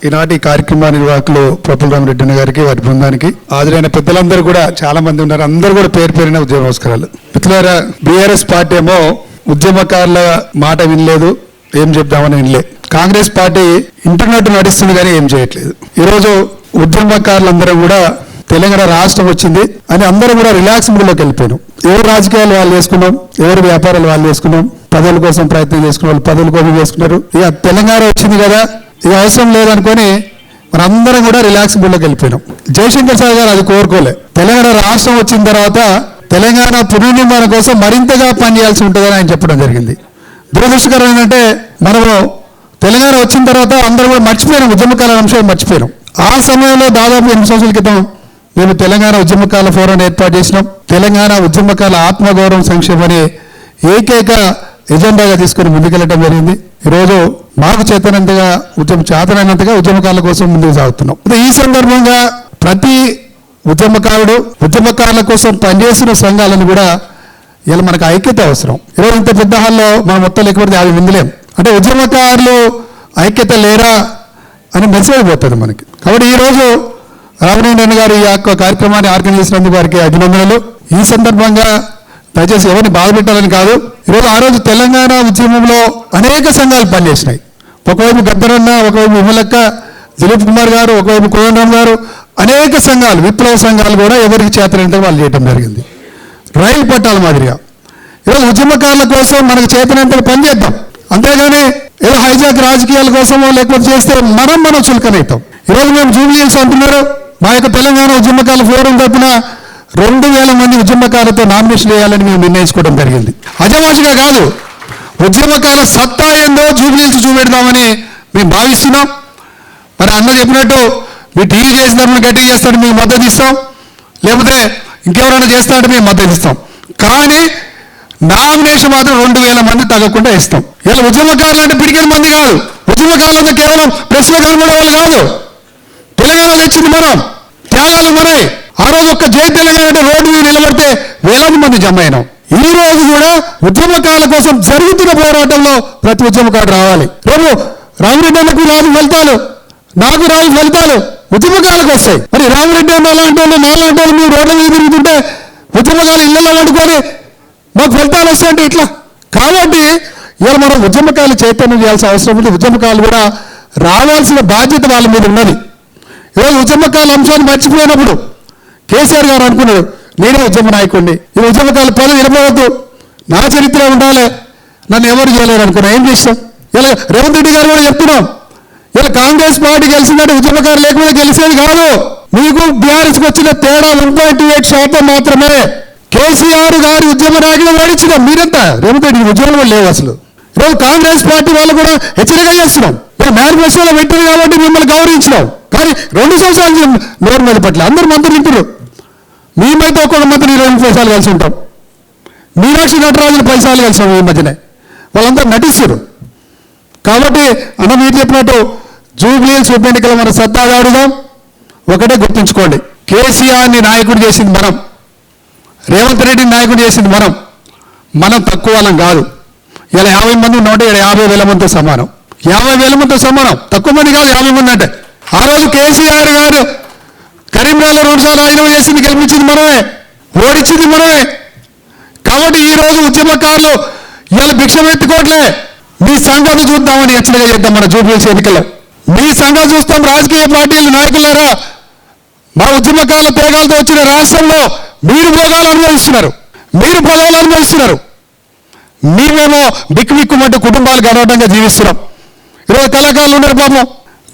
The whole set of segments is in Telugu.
ఈనాటి కార్యక్రమ నిర్వాహకులు ప్రఫుల్ రామరెడ్డి గారికి వారి బృందానికి హాజరైన పెద్దలందరూ కూడా చాలా మంది ఉన్నారు. అందరూ కూడా పేరు పేరున ఉద్యమ నమస్కారాలు. మిత్రులారా, బీఆర్ఎస్ పార్టీ ఏమో ఉద్యమకారుల మాట వినలేదు, ఏం చెప్దామని వినలే. కాంగ్రెస్ పార్టీ ఇంటర్నెట్ నడుస్తుంది కానీ ఏం చేయట్లేదు. ఈరోజు ఉద్యమకారులందరూ కూడా తెలంగాణ రాష్ట్రం వచ్చింది అని అందరూ కూడా రిలాక్స్ మూడ్లోకి వెళ్ళిపోయాం. ఎవరు రాజకీయాలు వాళ్ళు చేసుకున్నాం, ఎవరు వ్యాపారాలు వాళ్ళు చేసుకున్నాం, పదవుల కోసం ప్రయత్నం చేసుకున్న వాళ్ళు పదవుల కోసం చేసుకున్నారు. ఇక తెలంగాణ వచ్చింది కదా, ఇది అవసరం లేదనుకొని మనందరం కూడా రిలాక్స్ మూడ్లోకి వెళ్ళిపోయినాం. జయశంకర్ సార్ గారు అది కోరుకోలే. తెలంగాణ రాష్ట్రం వచ్చిన తర్వాత తెలంగాణ పునర్నిర్మాణం కోసం మరింతగా పనిచేయాల్సి ఉంటుందని ఆయన చెప్పడం జరిగింది. దురదృష్టకరం ఏంటంటే మనము తెలంగాణ వచ్చిన తర్వాత అందరూ కూడా మర్చిపోయినాం, ఉద్యమకాల అంశాలు మర్చిపోయినాం. ఆ సమయంలో దాదాపు 8 సంవత్సరాల క్రితం మేము తెలంగాణ ఉద్యమకాల ఫోరం ఏర్పాటు చేసినాం. తెలంగాణ ఉద్యమకాల ఆత్మగౌరవం సంక్షేమం అనే ఏకైక ఎజెండాగా తీసుకుని ముందుకెళ్ళడం జరిగింది. ఈరోజు మాకు చేతనంతగా చేతనైనంతగా ఉద్యమకారుల కోసం ముందుకు సాగుతున్నాం. ఈ సందర్భంగా ప్రతి ఉద్యమకారుడు ఉద్యమకారుల కోసం పనిచేసిన సంఘాలను కూడా ఇలా మనకు ఐక్యత అవసరం. ఈరోజు ఇంత పెద్ద హాల్లో మనం మొత్తం లేకపోతే 50 మంది లేం అంటే ఉద్యమకారులు ఐక్యత లేరా అని మెసేజ్ పోతుంది మనకి. కాబట్టి ఈరోజు రామరెడ్డి గారు ఈ యొక్క కార్యక్రమాన్ని ఆర్గనైజ్ చేసినందుకు వారికి అభినందనలు. ఈ సందర్భంగా దయచేసి ఎవరిని బాధపెట్టాలని కాదు. ఈరోజు ఆ రోజు తెలంగాణ ఉద్యమంలో అనేక సంఘాలు పనిచేసినాయి. ఒకవైపు గద్దరన్న, ఒకవైపు విమలక్క, దిలీప్ కుమార్ గారు, ఒకవైపు కోదండరామ్ గారు, అనేక సంఘాలు, విప్లవ సంఘాలు కూడా ఎవరికి చేతనంటే వాళ్ళు చేయడం జరిగింది. రైలు పట్టాల మాదిరిగా ఈరోజు ఉద్యమకారుల కోసం మనకు చేతనంత పనిచేద్దాం. అంతేగాని ఏదో హైజాక్ రాజకీయాల కోసమో లేకపోతే చేస్తే మనం చులకనవుతాం. ఈరోజు మేము జూబ్లీహిల్స్ అంటున్నారు. మా యొక్క తెలంగాణ ఉద్యమకారుల ఫోరం తరఫున 2000 మంది ఉద్యమకారులతో నామినేషన్ వేయాలని మేము నిర్ణయించుకోవడం జరిగింది. అజమాషిగా కాదు, ఉద్యమకారుల సత్తా ఏందో జూబ్లీహిల్స్ చూపెడదామని మేము భావిస్తున్నాం. మరి అన్న చెప్పినట్టు మీ టీవీ చేసిన తరఫున గట్టిగా చేస్తాడు మీకు మద్దతు ఇస్తాం, లేకపోతే ఇంకెవరైనా చేస్తాడంటే మేము మద్దతు ఇస్తాం. కానీ నామినేషన్ మాత్రం 2000 మంది తగ్గకుండా ఇస్తాం. ఇలా ఉద్యమకారులు అంటే పిడికిన మంది కాదు. ఉద్యమకారులంతా కేవలం ప్రెస్లో కనబడే వాళ్ళు కాదు. తెలంగాణ తెచ్చింది మనం, త్యాగాలు మనవి. ఆ రోజు ఒక్క జై తెలంగాణ అంటే రోడ్డు మీద నిలబడితే వేలాది మంది జమ అయినాం. ఈ రోజు కూడా ఉద్యమకారుల కోసం జరుగుతున్న పోరాటంలో ప్రతి ఉద్యమకారుడు రావాలి. రేపు రామరెడ్డి అన్నకు రాదు ఫలితాలు, నాకు రాదు ఫలితాలు, ఉద్యమకారులకు వస్తాయి. మరి రామరెడ్డి అన్న అలాంటి వాళ్ళు, నాలాంటి వాళ్ళు మీరు రోడ్ల మీద తిరుగుతుంటే ఉద్యమకారులు ఇళ్లలో వండుకొని మాకు ఫలితాలు వస్తాయంటే ఇట్లా. కాబట్టి ఇవాళ మనం ఉద్యమకారులు చైతన్యం చేయాల్సిన అవసరం ఉంది. ఉద్యమకారులు కూడా రావాల్సిన బాధ్యత వాళ్ళ మీద ఉన్నది. ఈరోజు ఉద్యమకారుల అంశాన్ని మర్చిపోయినప్పుడు కేసీఆర్ గారు అనుకున్నాడు, నేనే ఉద్యమ నాయకుడిని, ఈ ఉద్యమకారుల పదవి వినపోవద్దు, నా చరిత్ర ఉండాలి, నన్ను ఎవరు చేయలేరు అనుకున్నా. ఏం చేస్తాం? ఇలా రేవంత్ రెడ్డి గారు కూడా చెప్తున్నాం, ఇలా కాంగ్రెస్ పార్టీ గెలిచిందంటే ఉద్యమకారులు లేకుండా గెలిచేది కాదు. మీకు బీఆర్ఎస్కి వచ్చిన తేడా 1.28% మాత్రమే. కేసీఆర్ గారి ఉద్యమ నాయకులు ఓడించినాం. మీరంతా రేవంత్ రెడ్డి ఉద్యమంలో లేవు అసలు. ఈరోజు కాంగ్రెస్ పార్టీ వాళ్ళు కూడా హెచ్చరిక చేస్తున్నాం. మీరు మేనిఫెస్టోలో పెట్టారు కాబట్టి మిమ్మల్ని గౌరవించినాం. కానీ 2 సంవత్సరాలు నోరు మీద పట్ల అందరూ మంత్రులు ఇంటారు. మేమైతే ఒక్కొక్క మంత్రి 20 సార్లు కలిసి ఉంటాం. మీనాక్షి నటరాజులు 10 సార్లు కలిసాం ఈ మధ్యనే. వాళ్ళందరూ నటిస్తారు. కాబట్టి అన్న మీరు చెప్పినట్టు జూబ్లీహిల్స్ ఉప ఎన్నికలు మన సత్తాగాడుదాం. ఒకటే గుర్తుంచుకోండి, కేసీఆర్ని నాయకుడు చేసింది మనం, రేవంత్ రెడ్డిని నాయకుడు చేసింది మనం తక్కువ వాళ్ళం కాదు. ఇలా 50 మంది ఉన్నట్టు ఇక్కడ 50,000 మందితో సమానం. 50,000 మందితో సమానం, తక్కువ మంది కాదు 50 మంది అంటే. ఆ రోజు కేసీఆర్ గారు కరీంనగర్లో 2 సార్లు రాజీనామా చేసింది, గెలిపించింది మనమే, ఓడించింది మనమే. కాబట్టి ఈరోజు ఉద్యమకారులు ఇవాళ భిక్షం ఎత్తుకోవట్లే. మీ సంఘాలు చూద్దామని హెచ్చరిక చేద్దాం. మన జూబ్లీహిల్స్ ఎన్నికల్లో మీ సంఘాలు చూస్తాం. రాజకీయ పార్టీలు నాయకులారా, మా ఉద్యమకారుల పేగాలతో వచ్చిన రాష్ట్రంలో మీరు భోగాలు అనుభవిస్తున్నారు, మీరు పదవులు అనుభవిస్తున్నారు. మేమేమో బిక్కుబిక్కుమంటూ కుటుంబాలు గర్వంగా జీవిస్తున్నాం. ఈరోజు కళాకారులు ఉన్నారు పాపం,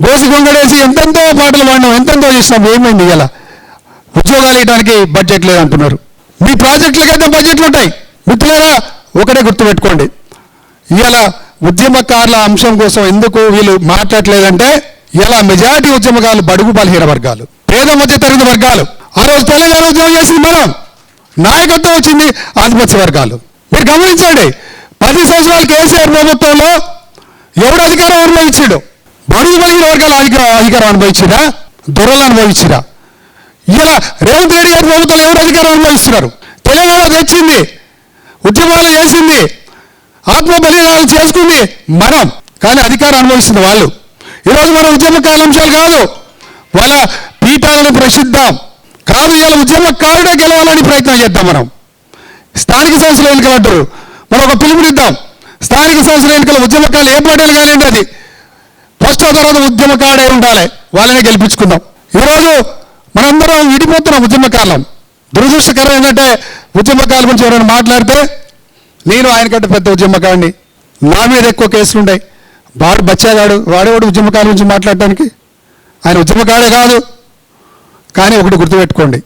గోసి గొంగడేసి ఎంతెంతో పాటలు పాడినాం, ఎంతెంతో చేసినాం. ఏమైంది? ఇలా ఉద్యోగాలు ఇవ్వడానికి బడ్జెట్ లేదంటున్నారు. మీ ప్రాజెక్టులకైతే బడ్జెట్లు ఉంటాయి. మిత్రులారా, ఒకటే గుర్తుపెట్టుకోండి, ఇలా ఉద్యమకారుల అంశం కోసం ఎందుకు వీళ్ళు మాట్లాడలేదంటే, ఇలా మెజారిటీ ఉద్యమకారులు బడుగు బలహీన వర్గాలు, పేద మధ్య తరగతి వర్గాలు. ఆ రోజు తెలంగాణ ఉద్యమం చేసింది మనం, నాయకత్వం వచ్చింది ఆధిపత్య వర్గాలు. మీరు గమనించండి, 10 సంవత్సరాలు కేసీఆర్ ప్రభుత్వంలో ఎవడు అధికారం అనుభవించాడు? బడుగు బలహీన వర్గాలు అధికారం అనుభవించిరా, దొరలు అనుభవించిరా? ఇలా రేవంత్ రెడ్డి గారి ప్రభుత్వంలో ఎవరు అధికారం అనుభవిస్తున్నారు? తెలంగాణ తెచ్చింది, ఉద్యమాలు చేసింది, ఆత్మ బలిదానాలు చేసుకుంది మనం, కానీ అధికారం అనుభవిస్తున్న వాళ్ళు. ఈరోజు మన ఉద్యమకారుల అంశాలు కాదు, వాళ్ళ పీఠాలను ప్రశ్నిద్దాం. కాదు, ఇవాళ ఉద్యమకారుడే గెలవాలని ప్రయత్నం చేద్దాం. మనం స్థానిక సంస్థల ఎన్నికలు అంటారు, మనం ఒక పిలుపునిద్దాం. స్థానిక సంస్థల ఎన్నికల ఉద్యమకారులు ఏ పార్టీలు కానివ్వండి, అది ఫస్ట్ తర్వాత ఉద్యమకారుడే ఉండాలి, వాళ్ళనే గెలిపించుకుందాం. ఈరోజు మనందరం విడిపోతున్నాం ఉద్యమకారులం. దురదృష్టకరం ఏంటంటే ఉద్యమకారుల గురించి ఎవరైనా మాట్లాడితే నేను ఆయనకంటే పెద్ద ఉద్యమకాడిని, నా మీద ఎక్కువ కేసులు ఉన్నాయి, వాడు బచ్చాగాడు, వాడేవాడు ఉద్యమకారుల గురించి మాట్లాడటానికి, ఆయన ఉద్యమకాడే కాదు. కానీ ఒకటి గుర్తుపెట్టుకోండి,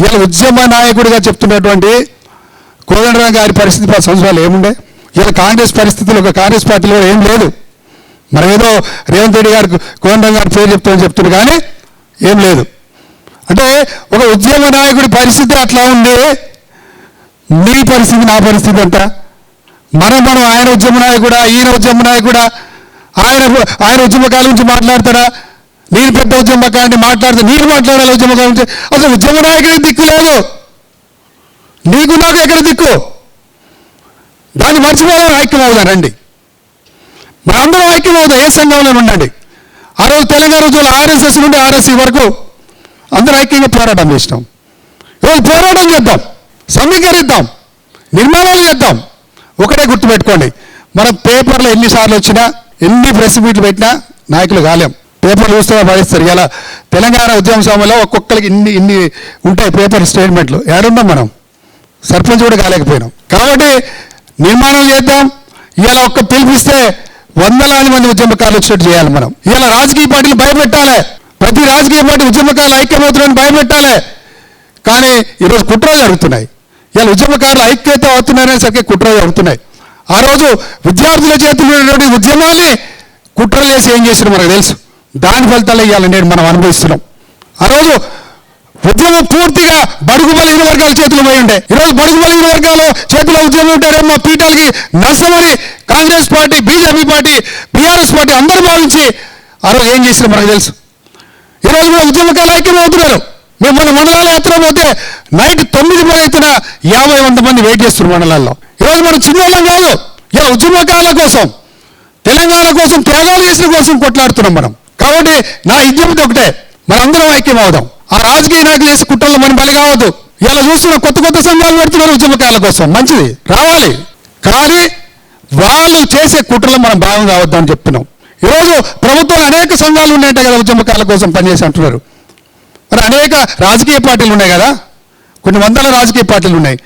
ఇలా ఉద్యమ నాయకుడిగా చెప్తున్నటువంటి కోదండరాం గారి పరిస్థితి 10 సంవత్సరాలు ఏముండే, ఇలా కాంగ్రెస్ పరిస్థితులు ఒక కాంగ్రెస్ పార్టీలో ఏం లేదు. మనం ఏదో రేవంత్ రెడ్డి గారికి కోదండరాం గారి పేరు చెప్తున్నారు కానీ ఏం లేదు. అంటే ఒక ఉద్యమ నాయకుడి పరిస్థితి అట్లా ఉంది, నీ పరిస్థితి నా పరిస్థితి అంతా. మనం ఆయన ఉద్యమ నాయకుడా, ఈయన ఉద్యమ నాయకుడా, ఆయన ఉద్యమకాల నుంచి మాట్లాడతాడా, నేను పెద్ద ఉద్యమకాన్ని మాట్లాడితే నేను మాట్లాడాలి ఉద్యమకాల నుంచి. అసలు ఉద్యమ నాయకుడికి దిక్కు లేదు, నీకు నాకు ఎక్కడ దిక్కు? దాన్ని మర్చిపోదాం, ఐక్యం అవుదాం రండి, మనందరం ఐక్యం అవుదాం, ఏ సంఘంలో ఉండండి. ఆ రోజు తెలంగాణ రోజుల్లో ఆర్ఎస్ఎస్ నుండి ఆర్ఎస్సీ వరకు అందరూ ఐక్యంగా పోరాటం చేసినాం. ఈరోజు పోరాటం చేద్దాం, సమీకరిద్దాం, నిర్మాణాలు చేద్దాం. ఒకటే గుర్తుపెట్టుకోండి, మన పేపర్లో ఎన్నిసార్లు వచ్చినా, ఎన్ని ప్రెస్ మీట్లు పెట్టినా నాయకులు కాలేం. పేపర్లు చూస్తే పడిస్తారు. ఇలా తెలంగాణ ఉద్యమ సమయంలో ఒక్కొక్కరికి ఇన్ని ఉంటాయి పేపర్ స్టేట్మెంట్లు. ఏడున్నాం మనం, సర్పంచ్ కూడా కాలేకపోయినాం. కాబట్టి నిర్మాణం చేద్దాం. ఇలా ఒక్క పిలిపిస్తే వందలాది మంది ఉద్యమకారులు వచ్చినట్టు చేయాలి మనం. ఇలా రాజకీయ పార్టీలు భయపెట్టాలి, ప్రతి రాజకీయ పార్టీ ఉద్యమకారులు ఐక్యమవుతున్నారని భయపెట్టాలి. కానీ ఈరోజు కుట్రలు జరుగుతున్నాయి. ఇలా ఉద్యమకారులు ఐక్యత అవుతున్నారనేసరికి కుట్రలు జరుగుతున్నాయి. ఆ రోజు విద్యార్థుల చేతుల్లో ఉన్నటువంటి ఉద్యమాన్ని కుట్రలు చేసి ఏం చేసినా మనకు తెలుసు. దాని ఫలితాలు ఇవ్వాలి నేను మనం అనుభవిస్తున్నాం. ఆ రోజు ఉద్యమం పూర్తిగా బడుగు బలహీన వర్గాల చేతులు పోయి ఉండే. ఈరోజు బడుగు బలహీన వర్గాల చేతిలో ఉద్యమం ఉంటారేమో పీఠాలకి నష్టమని Congress party, BJP party, BRS party అందరూ భావించి ఆ రోజు ఏం చేసినా మనకు తెలుసు. ఈరోజు కూడా ఉద్యమకాలు ఐక్యం అవుతున్నారు. మేము మన మండలాల యాత్ర పోతే నైట్ 9 ఎత్తున 50-100 మంది వెయిట్ చేస్తున్నారు మండలాల్లో. ఈరోజు మనం చిన్నోళ్ళం కాదు, ఇలా ఉద్యమకాల కోసం, తెలంగాణ కోసం, త్యాగాలు చేసిన కోసం కొట్లాడుతున్నాం మనం. కాబట్టి నా విజ్ఞప్తి ఒకటే, మనందరం ఐక్యం అవుదాం. ఆ రాజకీయ నాయకులు చేసే కుట్రల్లో మనం బలి కావద్దు. ఇలా చూస్తున్న కొత్త సంఘాలు పెడుతున్నారు ఉద్యమకాల కోసం, మంచిది, రావాలి. కానీ వాళ్ళు చేసే కుట్రలో మనం భాగం కావద్దని చెప్తున్నాం. ఈరోజు ప్రభుత్వాలు అనేక సంఘాలు ఉన్నాయంటే కదా ఉద్యమకాల కోసం పనిచేసి అంటున్నారు. మరి అనేక రాజకీయ పార్టీలు ఉన్నాయి కదా, కొన్ని వందల రాజకీయ పార్టీలు ఉన్నాయి.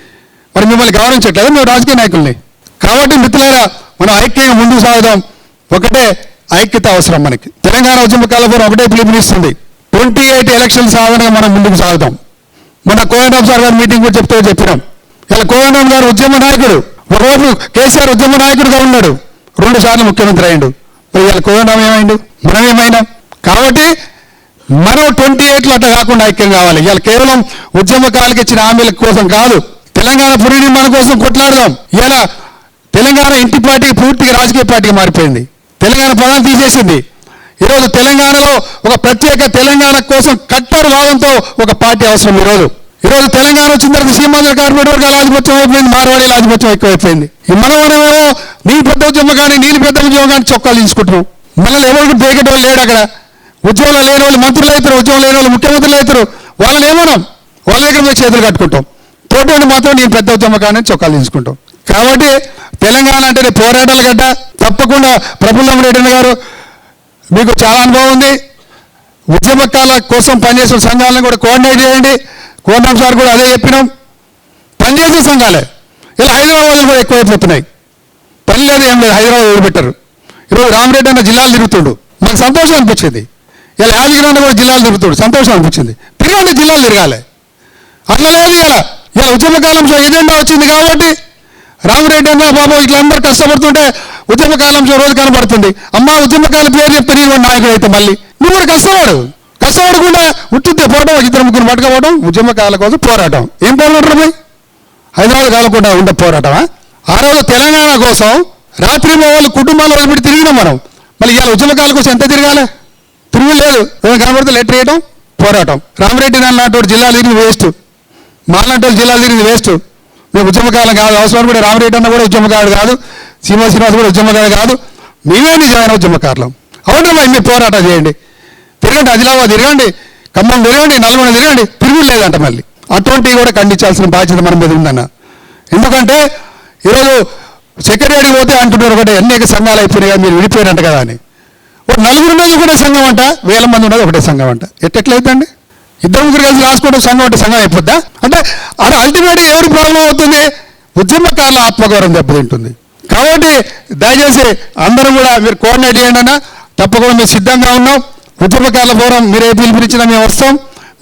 మరి మిమ్మల్ని గౌరవించట్లేదు మేము రాజకీయ నాయకుల్ని. కాబట్టి మిత్రులారా, మనం ఐక్యంగా ముందుకు సాగుదాం. ఒకటే ఐక్యత అవసరం మనకి. తెలంగాణ ఉద్యమకాల కోసం ఒకటే పిలుపునిస్తుంది, 28 ఎలక్షన్ సాధనగా మనం ముందుకు సాగుదాం. మన కోదండరాం సార్ గారు మీటింగ్ కూడా చెప్పినాం. ఇలా కోదండరాం గారు ఉద్యమ నాయకుడు, ఒకరోజు కేసీఆర్ ఉద్యమ నాయకుడిగా ఉన్నాడు, 2 సార్లు ముఖ్యమంత్రి అయ్యిండు. మరి ఇలా కోదండరాం ఏమైండు, మనం ఏమైనాం? కాబట్టి మనం 28లో అట్లా కాకుండా ఐక్యం కావాలి. ఇవాళ కేవలం ఉద్యమకాలకు ఇచ్చిన హామీల కోసం కాదు, తెలంగాణ పునర్నిర్మాణం కోసం కొట్లాడదాం. ఇలా తెలంగాణ ఇంటి పార్టీ పూర్తిగా రాజకీయ పార్టీగా మారిపోయింది. తెలంగాణ పదాన్ని తీసేసింది. ఈరోజు తెలంగాణలో ఒక ప్రత్యేక తెలంగాణ కోసం కట్టర్ వాదంతో ఒక పార్టీ అవసరం. ఈరోజు తెలంగాణ వచ్చిన తర్వాత సీమాంధ్ర కార్పొరేట్ వర్గాల ఆధిపత్యం అయిపోయింది, మార్వాడీల ఆధిపత్యం ఎక్కువైపోయింది. మనమేమో నీ పెద్ద ఉద్యమం కానీ నేను పెద్ద ఉద్యమం కానీ చొక్కాలు తీసుకుంటున్నాం. మనల్ని ఎవరికి దేకేట వాళ్ళు లేడు. అక్కడ ఉద్యోగంలో లేని వాళ్ళు మంత్రులు అవుతారు, ఉద్యోగం లేని వాళ్ళు ముఖ్యమంత్రులు అవుతారు. వాళ్ళని ఏమన్నాం, వాళ్ళ దగ్గర మేము చేతులు కట్టుకుంటాం. తోటి మాత్రం నేను పెద్ద ఉద్యమం కానీ చొక్కాలు తీసుకుంటాం. కాబట్టి తెలంగాణ అంటే పోరాటాల గడ్డ. తప్పకుండా ప్రఫుల్లం రెడ్డి గారు మీకు చాలా అనుభవం ఉంది. ఉద్యమకాల కోసం పనిచేసిన సంఘాలను కూడా కోఆర్డినేట్ చేయండి. కోదండరాం సార్ కూడా అదే చెప్పినాం. పనిచేసే సంఘాలే ఇలా హైదరాబాద్లో కూడా ఎక్కువైపోతున్నాయి. పని లేదు, ఏం లేదు, హైదరాబాద్ వదిలిపెట్టారు. ఈరోజు రామరెడ్డి అన్న జిల్లాలు తిరుగుతుండు, మాకు సంతోషం అనిపించింది. ఇలా యాదగిరి అన్న కూడా జిల్లాలు తిరుగుతాడు, సంతోషం అనిపించింది. తిరగాలి, జిల్లాలు తిరగాలి. అట్లా లేదు. ఇలా ఉద్యమకాలం ఎజెండా వచ్చింది కాబట్టి రామరెడ్డి అన్న బాబు ఇట్లా అందరూ కష్టపడుతుంటే ఉద్యమకాలం రోజు కనబడుతుంది. అమ్మ ఉద్యమకాల పేరు చెప్తే నేను నాయకుడు అయితే మళ్ళీ నువ్వు కూడా కష్టపడకుండా ఉట్టితే పోవడం, 2-3 పట్టుకపోవడం, ఉద్యమకాల కోసం పోరాటం. ఏం పోరాటం పోయి హైదరాబాద్ కాలకుండా ఉండే పోరాటమా? ఆ రోజు తెలంగాణ కోసం రాత్రి వాళ్ళు కుటుంబాలు వదిలిపెట్టి తిరిగినాం మనం. మళ్ళీ ఇవాళ ఉద్యమకాల కోసం ఎంత తిరగాలి? తిరగలేదు. కనబడితే లెటర్ వేయడం, పోరాటం. రామరెడ్డి నాటి జిల్లాలు తిరిగి వేస్ట్, మాలాంటి జిల్లాలు తిరిగి వేస్ట్. మేము ఉద్యమకాలం కాదు, అవసరం కూడా రామరెడ్డి అన్న కూడా ఉద్యమకారుడు కాదు, శ్రీనివాస్ కూడా ఉద్యమకారుడు కాదు. మేమే నిజమైన ఉద్యమకారులం. అవునమ్మా మీరు పోరాటం చేయండి, తిరగండి, ఆదిలాబాద్ తిరగండి, ఖమ్మం తిరగండి, నల్గొండ తిరగండి, తిరుగులేదంట. మళ్ళీ అటువంటివి కూడా ఖండించాల్సిన బాధ్యత మన మీద ఉందన్న. ఎందుకంటే ఈరోజు సెక్రటరీకి పోతే అంటున్నారు ఒకటే, అనేక సంఘాలు అయిపోయినాయి, మీరు విడిపోయినట్టు కదా అని. ఒక నలుగురు ఉన్నది ఒకటే సంఘం అంట, 1000 మంది ఉన్నది ఒకటే సంఘం అంట. ఎట్లయితే ఇద్దరు ముగ్గురు కలిసి రాసుకోవడం సంఘం అంటే సంఘం అయిపోద్దా? అంటే అది అల్టిమేట్గా ఎవరి ప్రాబ్లం అవుతుంది? ఉద్యమకారుల ఆత్మగౌరవం దెబ్బతింటుంది. కాబట్టి దయచేసి అందరూ కూడా మీరు కోఆర్డినేట్ చేయండి అన్న. తప్పకుండా మేము సిద్ధంగా ఉన్నాం. ఉద్యమకారుల ఫోరం మీరు ఏ పిలిపించినా మేము వస్తాం.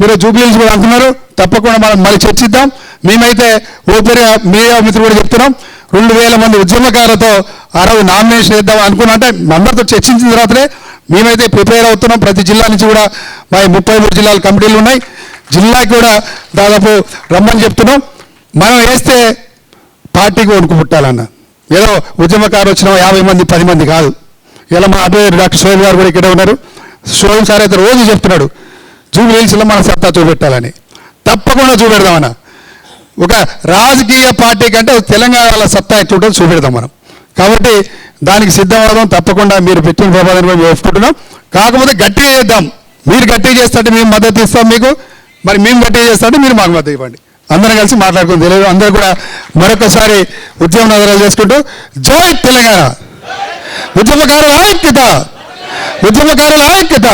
మీరు జూబ్లీహిల్స్ కూడా అంటున్నారు, తప్పకుండా మనం మళ్ళీ చర్చిద్దాం. మేమైతే ఓపెన్గా మీడియా మిత్రులు కూడా చెప్తున్నాం, 2000 మంది ఉద్యమకారులతో ఆ రోజు నామినేషన్ వేద్దాం అనుకున్నా. అంటే అందరితో చర్చించిన తర్వాతనే మేమైతే ప్రిపేర్ అవుతున్నాం. ప్రతి జిల్లా నుంచి కూడా మా 33 జిల్లాల కమిటీలు ఉన్నాయి. జిల్లాకి కూడా దాదాపు రమ్మని చెప్తున్నాం. మనం వేస్తే పార్టీకి వణుకు పుట్టాలన్న. ఏదో ఉద్యమకారు వచ్చిన 50 మంది 10 మంది కాదు. ఇలా మా అడ్వైజర్ డాక్టర్ సోహెల్ గారు కూడా ఇక్కడే ఉన్నారు. సోహెల్ సార్ అయితే రోజు చెప్తున్నాడు జూబ్లీహిల్స్లో మన సత్తా చూపెట్టాలని. తప్పకుండా చూపెడదామన్న. ఒక రాజకీయ పార్టీ కంటే తెలంగాణలో సత్తా ఎట్లుంటుందో చూపెడదాం మనం. కాబట్టి దానికి సిద్ధమవడం. తప్పకుండా మీరు పెట్టిన ప్రమాదాన్ని మేము ఒప్పుకుంటున్నాం. కాకపోతే గట్టిగా చేద్దాం. మీరు గట్టిగా చేస్తుంటే మేము మద్దతు ఇస్తాం మీకు, మరి మేము గట్టిగా చేస్తుంటే మీరు మాకు మద్దతు ఇవ్వండి. అందరం కలిసి మాట్లాడుకుని తెలియదు. అందరూ కూడా మరొకసారి ఉద్యమ నగరాలు చేసుకుంటూ జై తెలంగాణ, ఉద్యమకారుల ఐక్యత, ఉద్యమకారుల ఐక్యత.